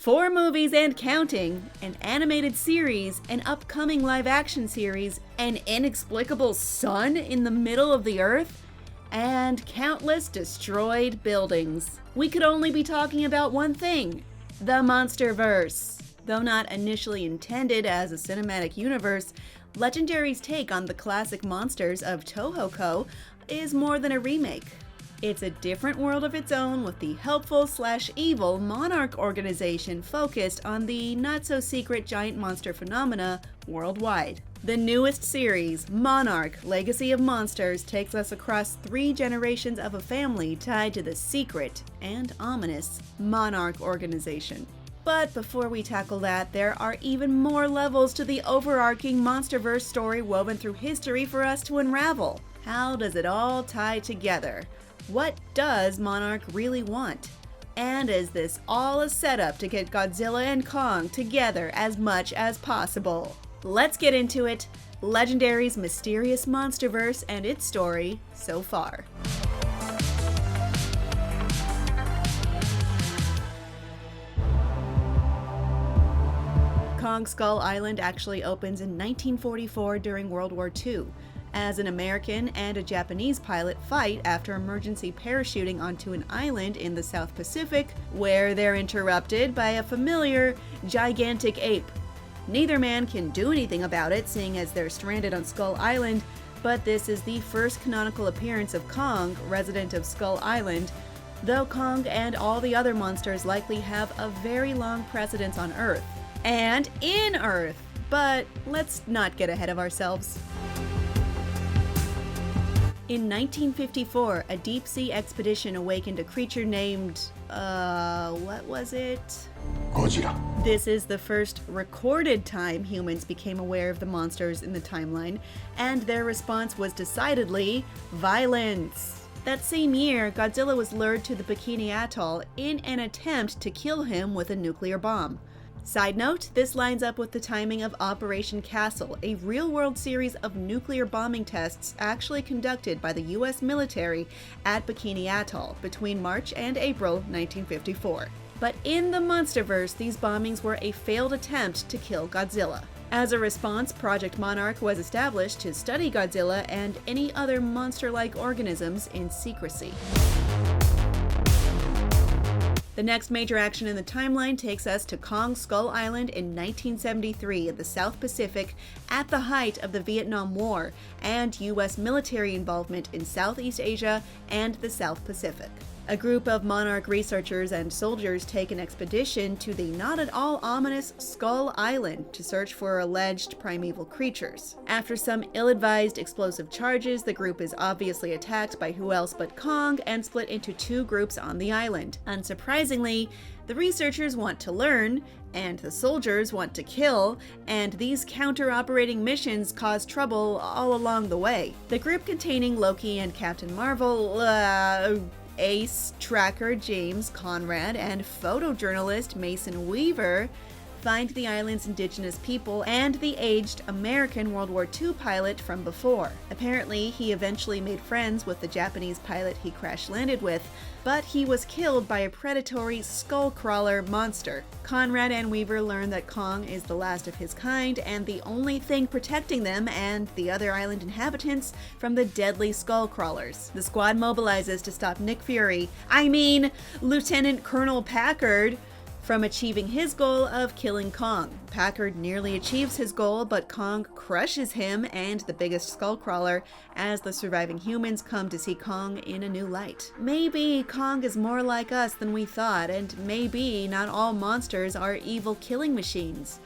4 movies and counting, an animated series, an upcoming live-action series, an inexplicable sun in the middle of the earth, and countless destroyed buildings. We could only be talking about one thing: the Monsterverse. Though not initially intended as a cinematic universe, Legendary's take on the classic monsters of Toho is more than a remake. It's a different world of its own, with the helpful/evil Monarch organization focused on the not-so-secret giant monster phenomena worldwide. The newest series, Monarch: Legacy of Monsters, takes us across 3 generations of a family tied to the secret and ominous Monarch organization. But before we tackle that, there are even more levels to the overarching Monsterverse story woven through history for us to unravel. How does it all tie together? What does Monarch really want? And is this all a setup to get Godzilla and Kong together as much as possible? Let's get into it. Legendary's mysterious Monsterverse and its story so far. Kong Skull Island actually opens in 1944 during World War II, as an American and a Japanese pilot fight after emergency parachuting onto an island in the South Pacific, where they're interrupted by a familiar, gigantic ape. Neither man can do anything about it, seeing as they're stranded on Skull Island, but this is the first canonical appearance of Kong, resident of Skull Island, though Kong and all the other monsters likely have a very long precedence on Earth. And in Earth! But let's not get ahead of ourselves. In 1954, a deep-sea expedition awakened a creature named, what was it? Godzilla. This is the first recorded time humans became aware of the monsters in the timeline, and their response was decidedly violence. That same year, Godzilla was lured to the Bikini Atoll in an attempt to kill him with a nuclear bomb. Side note, this lines up with the timing of Operation Castle, a real-world series of nuclear bombing tests actually conducted by the US military at Bikini Atoll between March and April 1954. But in the Monsterverse, these bombings were a failed attempt to kill Godzilla. As a response, Project Monarch was established to study Godzilla and any other monster-like organisms in secrecy. The next major action in the timeline takes us to Kong Skull Island in 1973 in the South Pacific at the height of the Vietnam War and US military involvement in Southeast Asia and the South Pacific. A group of Monarch researchers and soldiers take an expedition to the not at all ominous Skull Island to search for alleged primeval creatures. After some ill-advised explosive charges, the group is obviously attacked by who else but Kong and split into 2 groups on the island. Unsurprisingly, the researchers want to learn, and the soldiers want to kill, and these counter-operating missions cause trouble all along the way. The group containing Loki and Captain Marvel, Ace, Tracker James Conrad, and photojournalist Mason Weaver find the island's indigenous people and the aged American World War II pilot from before. Apparently, he eventually made friends with the Japanese pilot he crash-landed with, but he was killed by a predatory skull-crawler monster. Conrad and Weaver learn that Kong is the last of his kind and the only thing protecting them and the other island inhabitants from the deadly skull crawlers. The squad mobilizes to stop Lieutenant Colonel Packard, from achieving his goal of killing Kong. Packard nearly achieves his goal, but Kong crushes him and the biggest skullcrawler as the surviving humans come to see Kong in a new light. Maybe Kong is more like us than we thought, and maybe not all monsters are evil killing machines,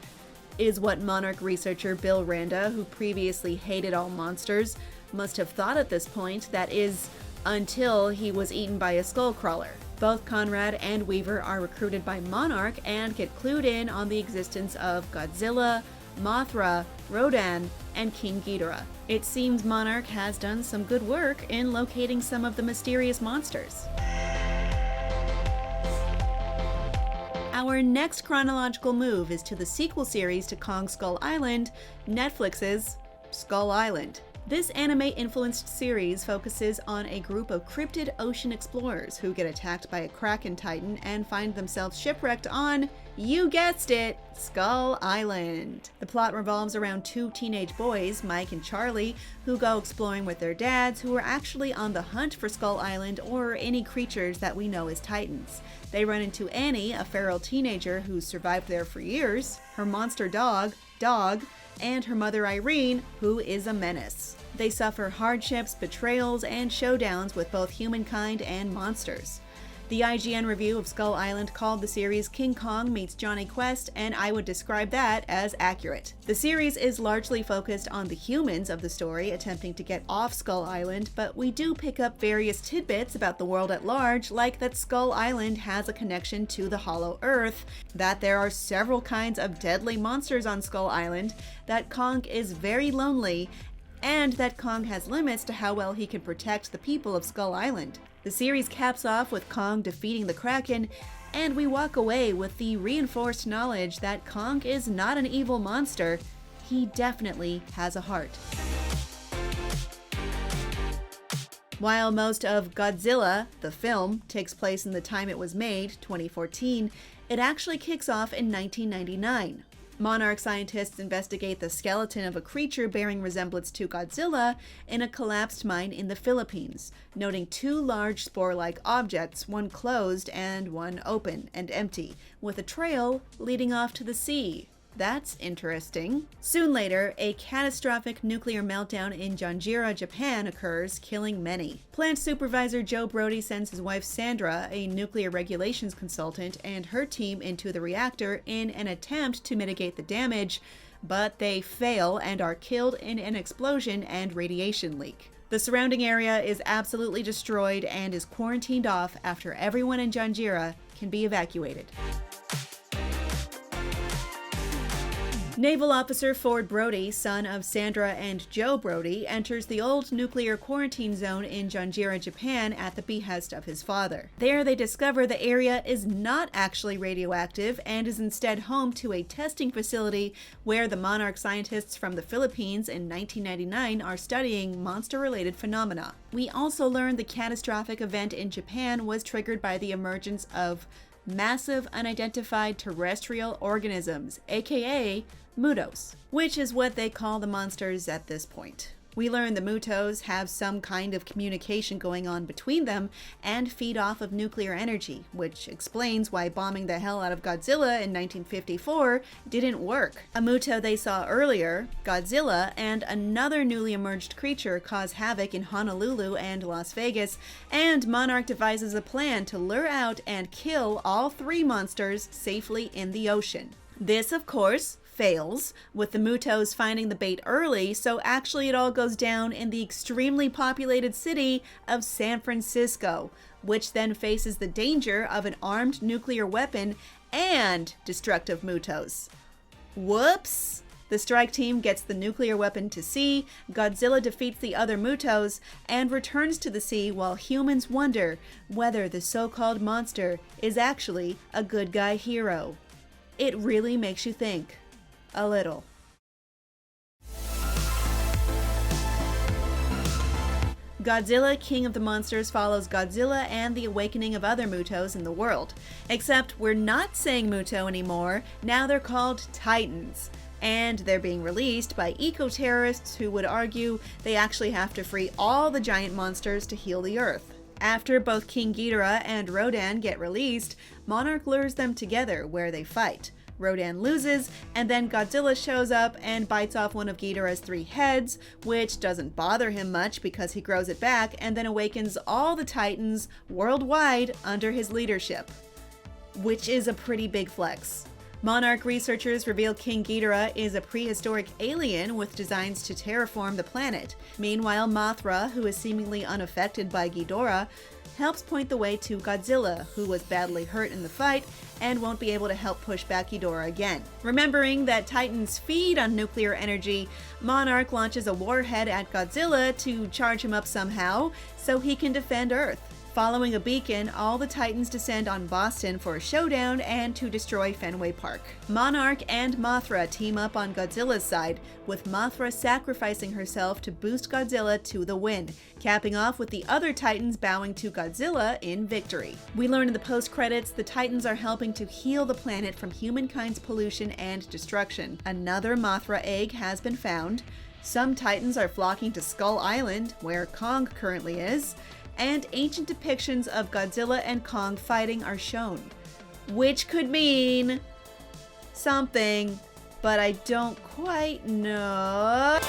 is what Monarch researcher Bill Randa, who previously hated all monsters, must have thought at this point, that is, until he was eaten by a skullcrawler. Both Conrad and Weaver are recruited by Monarch and get clued in on the existence of Godzilla, Mothra, Rodan, and King Ghidorah. It seems Monarch has done some good work in locating some of the mysterious monsters. Our next chronological move is to the sequel series to Kong Skull Island, Netflix's Skull Island. This anime-influenced series focuses on a group of cryptid ocean explorers who get attacked by a kraken titan and find themselves shipwrecked on You guessed it, Skull Island. The plot revolves around two teenage boys, Mike and Charlie, who go exploring with their dads, who are actually on the hunt for Skull Island or any creatures that we know as Titans. They run into Annie, a feral teenager who's survived there for years, her monster dog, and her mother Irene, who is a menace. They suffer hardships, betrayals, and showdowns with both humankind and monsters. The IGN review of Skull Island called the series King Kong meets Johnny Quest, and I would describe that as accurate. The series is largely focused on the humans of the story attempting to get off Skull Island, but we do pick up various tidbits about the world at large, like that Skull Island has a connection to the Hollow Earth, that there are several kinds of deadly monsters on Skull Island, that Kong is very lonely, and that Kong has limits to how well he can protect the people of Skull Island. The series caps off with Kong defeating the Kraken, and we walk away with the reinforced knowledge that Kong is not an evil monster. He definitely has a heart. While most of Godzilla, the film, takes place in the time it was made, 2014, it actually kicks off in 1999. Monarch scientists investigate the skeleton of a creature bearing resemblance to Godzilla in a collapsed mine in the Philippines, noting two large spore-like objects, one closed and one open and empty, with a trail leading off to the sea. That's interesting. Soon later, a catastrophic nuclear meltdown in Janjira, Japan occurs, killing many. Plant supervisor Joe Brody sends his wife Sandra, a nuclear regulations consultant, and her team into the reactor in an attempt to mitigate the damage, but they fail and are killed in an explosion and radiation leak. The surrounding area is absolutely destroyed and is quarantined off after everyone in Janjira can be evacuated. Naval Officer Ford Brody, son of Sandra and Joe Brody, enters the old nuclear quarantine zone in Janjira, Japan at the behest of his father. There they discover the area is not actually radioactive and is instead home to a testing facility where the Monarch scientists from the Philippines in 1999 are studying monster-related phenomena. We also learn the catastrophic event in Japan was triggered by the emergence of massive unidentified terrestrial organisms, aka Mutos, which is what they call the monsters at this point. We learn the Mutos have some kind of communication going on between them and feed off of nuclear energy, which explains why bombing the hell out of Godzilla in 1954 didn't work. A Muto they saw earlier, Godzilla, and another newly emerged creature cause havoc in Honolulu and Las Vegas, and Monarch devises a plan to lure out and kill all three monsters safely in the ocean. This, of course, fails, with the Mutos finding the bait early, so actually it all goes down in the extremely populated city of San Francisco, which then faces the danger of an armed nuclear weapon and destructive Mutos. Whoops! The strike team gets the nuclear weapon to sea, Godzilla defeats the other Mutos, and returns to the sea while humans wonder whether the so-called monster is actually a good guy hero. It really makes you think. A little. Godzilla, King of the Monsters follows Godzilla and the awakening of other Mutos in the world. Except we're not saying Muto anymore, now they're called Titans. And they're being released by eco-terrorists who would argue they actually have to free all the giant monsters to heal the Earth. After both King Ghidorah and Rodan get released, Monarch lures them together where they fight. Rodan loses, and then Godzilla shows up and bites off one of Ghidorah's three heads, which doesn't bother him much because he grows it back and then awakens all the Titans worldwide under his leadership. Which is a pretty big flex. Monarch researchers reveal King Ghidorah is a prehistoric alien with designs to terraform the planet. Meanwhile, Mothra, who is seemingly unaffected by Ghidorah, helps point the way to Godzilla, who was badly hurt in the fight and won't be able to help push back Ghidorah again. Remembering that Titans feed on nuclear energy, Monarch launches a warhead at Godzilla to charge him up somehow so he can defend Earth. Following a beacon, all the Titans descend on Boston for a showdown and to destroy Fenway Park. Monarch and Mothra team up on Godzilla's side, with Mothra sacrificing herself to boost Godzilla to the win, capping off with the other Titans bowing to Godzilla in victory. We learn in the post-credits the Titans are helping to heal the planet from humankind's pollution and destruction. Another Mothra egg has been found. Some Titans are flocking to Skull Island, where Kong currently is, and ancient depictions of Godzilla and Kong fighting are shown, which could mean something, but I don't quite know.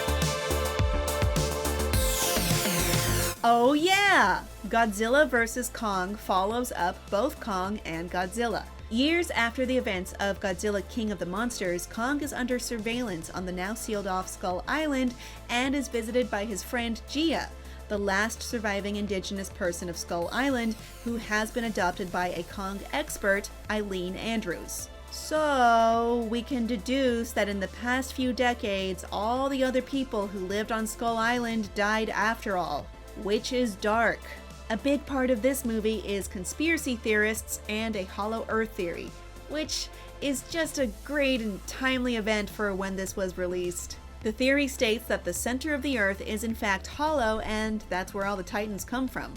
Oh yeah! Godzilla vs. Kong follows up both Kong and Godzilla. Years after the events of Godzilla King of the Monsters, Kong is under surveillance on the now sealed off Skull Island and is visited by his friend Gia, the last surviving indigenous person of Skull Island, who has been adopted by a Kong expert, Eileen Andrews. So, we can deduce that in the past few decades, all the other people who lived on Skull Island died after all, which is dark. A big part of this movie is conspiracy theorists and a hollow earth theory, which is just a great and timely event for when this was released. The theory states that the center of the Earth is in fact hollow, and that's where all the Titans come from.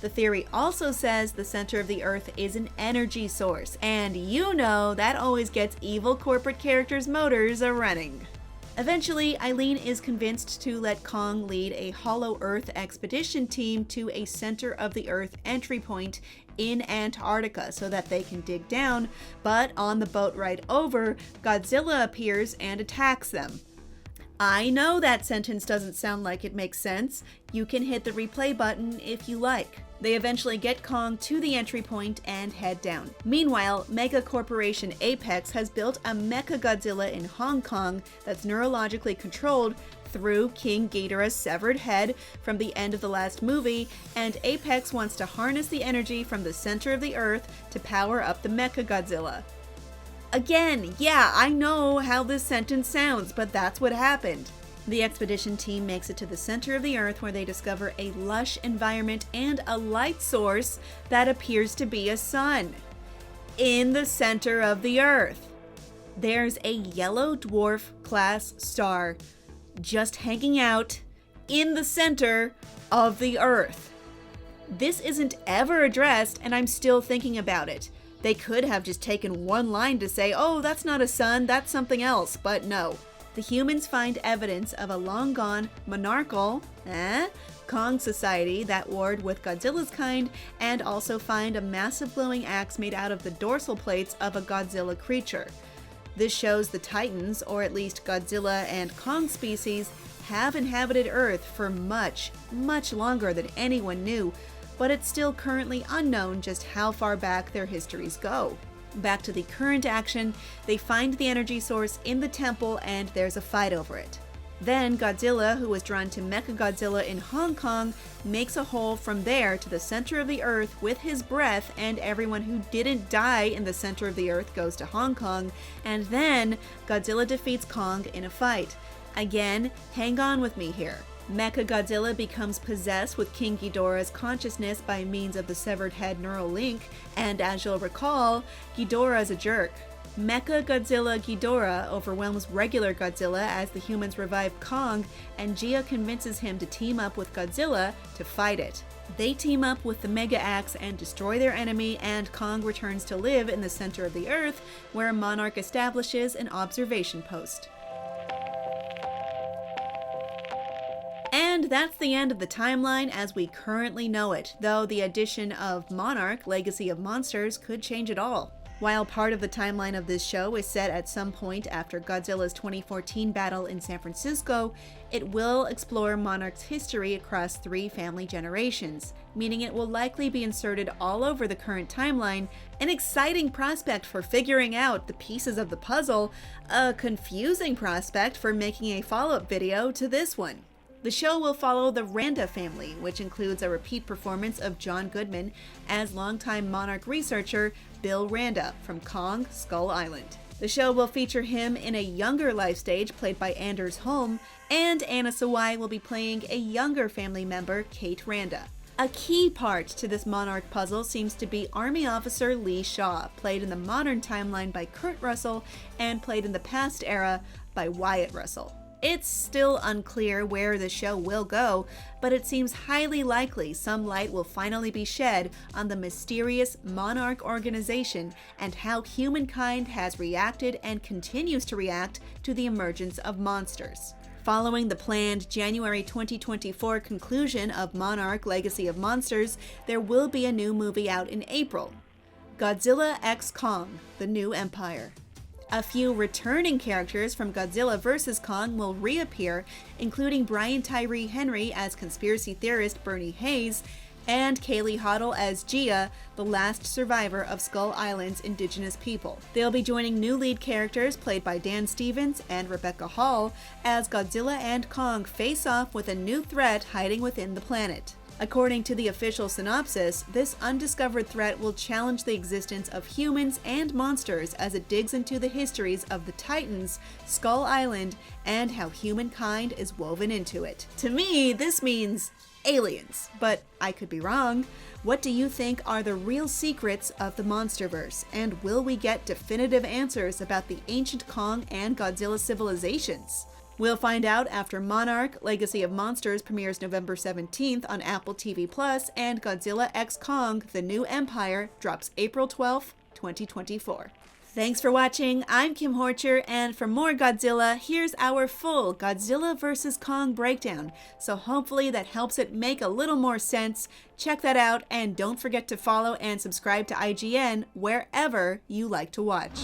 The theory also says the center of the Earth is an energy source, and you know that always gets evil corporate characters' motors a-running. Eventually, Eileen is convinced to let Kong lead a Hollow Earth expedition team to a center of the Earth entry point in Antarctica so that they can dig down, but on the boat ride over, Godzilla appears and attacks them. I know that sentence doesn't sound like it makes sense. You can hit the replay button if you like. They eventually get Kong to the entry point and head down. Meanwhile, mega corporation Apex has built a Mecha Godzilla in Hong Kong that's neurologically controlled through King Ghidorah's severed head from the end of the last movie, and Apex wants to harness the energy from the center of the Earth to power up the Mecha Godzilla. Again, yeah, I know how this sentence sounds, but that's what happened. The expedition team makes it to the center of the Earth, where they discover a lush environment and a light source that appears to be a sun. In the center of the Earth, there's a yellow dwarf class star just hanging out in the center of the Earth. This isn't ever addressed, and I'm still thinking about it. They could have just taken one line to say, oh, that's not a sun, that's something else, but no. The humans find evidence of a long-gone monarchical Kong society that warred with Godzilla's kind, and also find a massive glowing axe made out of the dorsal plates of a Godzilla creature. This shows the Titans, or at least Godzilla and Kong species, have inhabited Earth for much, much longer than anyone knew, but it's still currently unknown just how far back their histories go. Back to the current action, they find the energy source in the temple and there's a fight over it. Then Godzilla, who was drawn to Mechagodzilla in Hong Kong, makes a hole from there to the center of the Earth with his breath, and everyone who didn't die in the center of the Earth goes to Hong Kong, and then Godzilla defeats Kong in a fight. Again, hang on with me here. Mechagodzilla becomes possessed with King Ghidorah's consciousness by means of the severed head neural link, and as you'll recall, Ghidorah's a jerk. Mechagodzilla Ghidorah overwhelms regular Godzilla as the humans revive Kong, and Gia convinces him to team up with Godzilla to fight it. They team up with the Mega Axe and destroy their enemy, and Kong returns to live in the center of the Earth, where Monarch establishes an observation post. And that's the end of the timeline as we currently know it, though the addition of Monarch, Legacy of Monsters, could change it all. While part of the timeline of this show is set at some point after Godzilla's 2014 battle in San Francisco, it will explore Monarch's history across 3 family generations, meaning it will likely be inserted all over the current timeline, an exciting prospect for figuring out the pieces of the puzzle, a confusing prospect for making a follow-up video to this one. The show will follow the Randa family, which includes a repeat performance of John Goodman as longtime Monarch researcher Bill Randa from Kong Skull Island. The show will feature him in a younger life stage played by Anders Holm, and Anna Sawai will be playing a younger family member, Kate Randa. A key part to this Monarch puzzle seems to be Army Officer Lee Shaw, played in the modern timeline by Kurt Russell and played in the past era by Wyatt Russell. It's still unclear where the show will go, but it seems highly likely some light will finally be shed on the mysterious Monarch organization and how humankind has reacted and continues to react to the emergence of monsters. Following the planned January 2024 conclusion of Monarch: Legacy of Monsters, there will be a new movie out in April, Godzilla x Kong: The New Empire. A few returning characters from Godzilla vs. Kong will reappear, including Brian Tyree Henry as conspiracy theorist Bernie Hayes, and Kaylee Hoddle as Gia, the last survivor of Skull Island's indigenous people. They'll be joining new lead characters played by Dan Stevens and Rebecca Hall as Godzilla and Kong face off with a new threat hiding within the planet. According to the official synopsis, this undiscovered threat will challenge the existence of humans and monsters as it digs into the histories of the Titans, Skull Island, and how humankind is woven into it. To me, this means aliens, but I could be wrong. What do you think are the real secrets of the Monsterverse, and will we get definitive answers about the ancient Kong and Godzilla civilizations? We'll find out after Monarch: Legacy of Monsters premieres November 17th on Apple TV+, and Godzilla x Kong: The New Empire drops April 12th, 2024. Thanks for watching. I'm Kim Horcher, and for more Godzilla, here's our full Godzilla vs. Kong breakdown, so hopefully that helps it make a little more sense. Check that out, and don't forget to follow and subscribe to IGN wherever you like to watch.